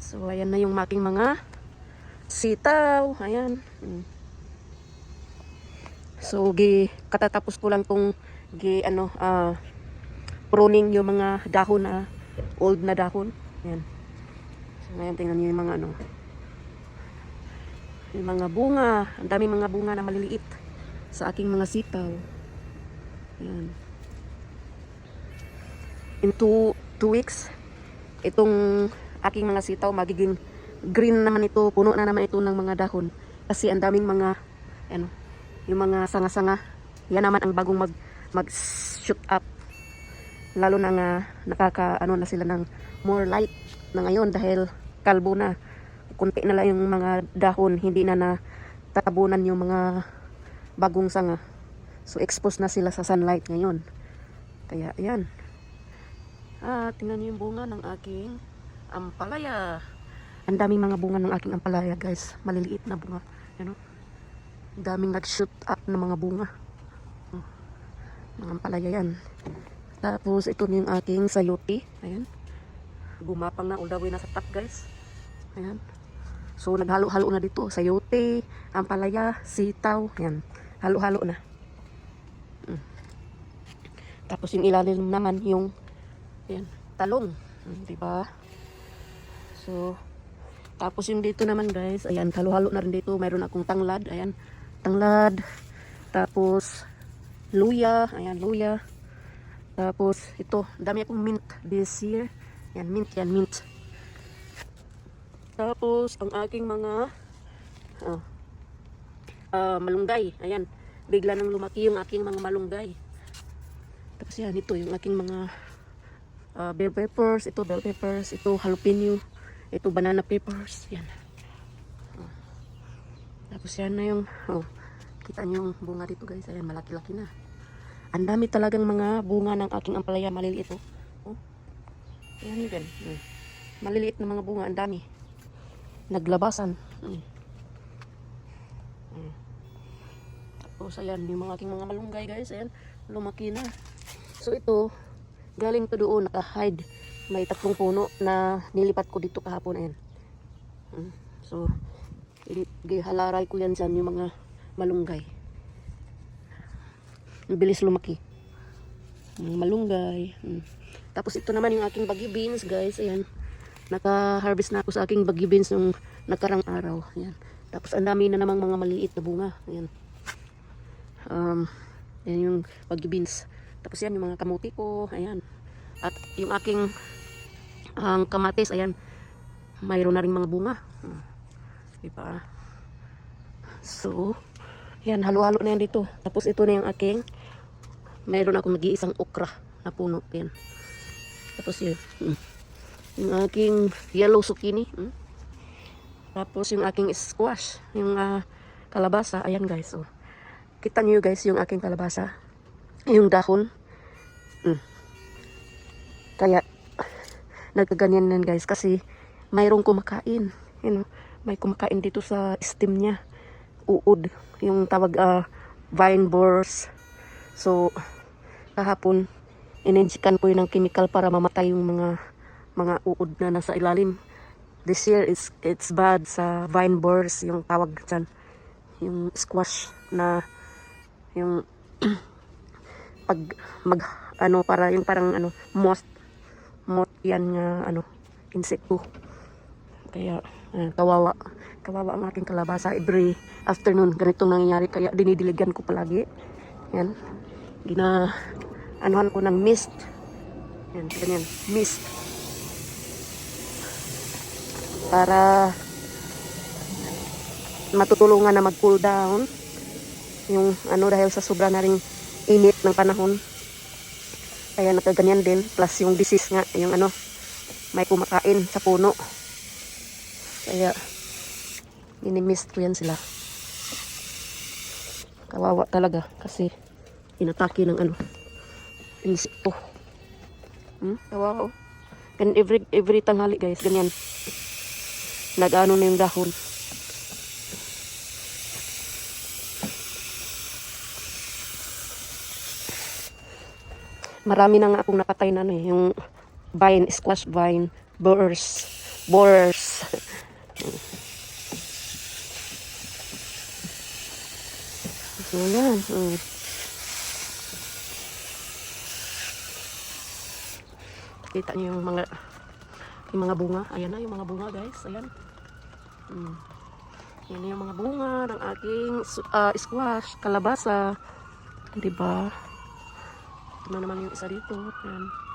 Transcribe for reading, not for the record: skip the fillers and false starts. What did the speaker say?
So, ayan na yung aking mga sitaw. Ayan. So, katatapos ko lang tong pruning yung mga dahon na old na dahon. Ayan. So, ngayon tingnan niyo yung mga yung mga bunga. Ang daming mga bunga na maliliit sa aking mga sitaw. Ayan. In 2 weeks, itong aking mga sitaw magiging green naman ito, puno na naman ito ng mga dahon kasi ang daming mga yung mga sanga-sanga, yan naman ang bagong mag shoot up, lalo na nga na sila ng more light na ngayon dahil kalbo na, kunti na lang yung mga dahon, hindi na natatabunan yung mga bagong sanga, so exposed na sila sa sunlight ngayon. Kaya yan, tingnan niyo yung bunga ng aking ampalaya. Ang daming mga bunga ng aking ampalaya, guys. Maliliit na bunga. Ano? Daming nag-shoot up ng mga bunga. Mga ampalaya yan. Tapos, ito yung aking sayote. Ayan. Gumapang na. All the way na sa top, guys. Ayan. So, naghalo-halo na dito. Sayote, ampalaya, sitaw. Ayan. Halo-halo na. Tapos, yung ilalim naman, yung talong. Diba? So, tapos yung dito naman, guys, ayan, halo-halo na rin dito. Mayroon akong tanglad, ayan, tanglad. Tapos, luya, ayan, luya. Tapos, ito, dami akong mint this year. Ayan, mint. Tapos, ang aking mga malunggay, ayan, bigla nang lumaki yung aking mga malunggay. Tapos, yan, ito, yung aking mga bell peppers, ito jalapeno, ito banana peppers, yan. Tapos yan na yung, kita nyo yung bunga dito, guys, ayan, malaki-laki na. Ang dami talagang mga bunga ng aking ampalaya, maliliit, ayan yun, maliliit na mga bunga, ang dami, naglabasan. Tapos ayan, yung mga aking mga malunggay, guys, ayan, lumaki na. So ito, galing to doon, naka-hide. May 3 puno na nilipat ko dito kahapon. Ayan. So, halaray ko yan dyan, yung mga malunggay. Bilis lumaki. Malunggay. Tapos ito naman yung aking baggy beans, guys. Ayan. Naka-harvest na ako sa aking baggy beans nung nakarang araw. Ayan. Tapos ang dami na namang mga maliit na bunga. Ayan. Ayan yung baggy beans. Tapos yan yung mga kamuti ko, ayan. At yung aking kamatis, ayan. Mayroon na rin mga bunga. Diba? So, yan, halo-halo na yan dito. Tapos ito na yung aking, mayroon akong nag-iisang okra na puno. Yan. Tapos yun. Yung aking yellow zucchini. Tapos yung aking squash, yung kalabasa, ayan, guys. So, kita nyo, guys, yung aking kalabasa. Yung dahon. Kaya nagkaganyan nan, guys, kasi mayroong kumakain, may kumakain dito sa stem niya, uod, yung tawag vine borers. So kahapon ininjikan ko yun ng chemical para mamatay yung mga uod na nasa ilalim. This year it's bad sa vine borers, yung tawag dyan, yung squash na yung para yung parang moth yan nga insekto. Kaya kawawa ang aking kalabasa. Every afternoon ganitong nangyayari, kaya dinidiligan ko palagi. Yan, anuhan ko ng mist. Yan, ganyan, mist, para matutulungan na mag cool down yung dahil sa sobra na ring init ng panahon. Kaya nakaganyan din, plus yung disease nga, yung may kumakain sa puno. Kaya inimist ko yan sila. Kawawa talaga kasi inatake ng insekto. Kawawa. And every tanghali, guys, ganyan, nag-ano na yung dahon. Marami na nga akong napatay na yung vine, squash vine, borers. guys. Ayan. Kita niyo yung mga bunga. Ayan na yung mga bunga guys. Ayan. Yan na yung mga bunga ng aking squash, kalabasa. Diba? Ito na naman yung isa dito. Ayan.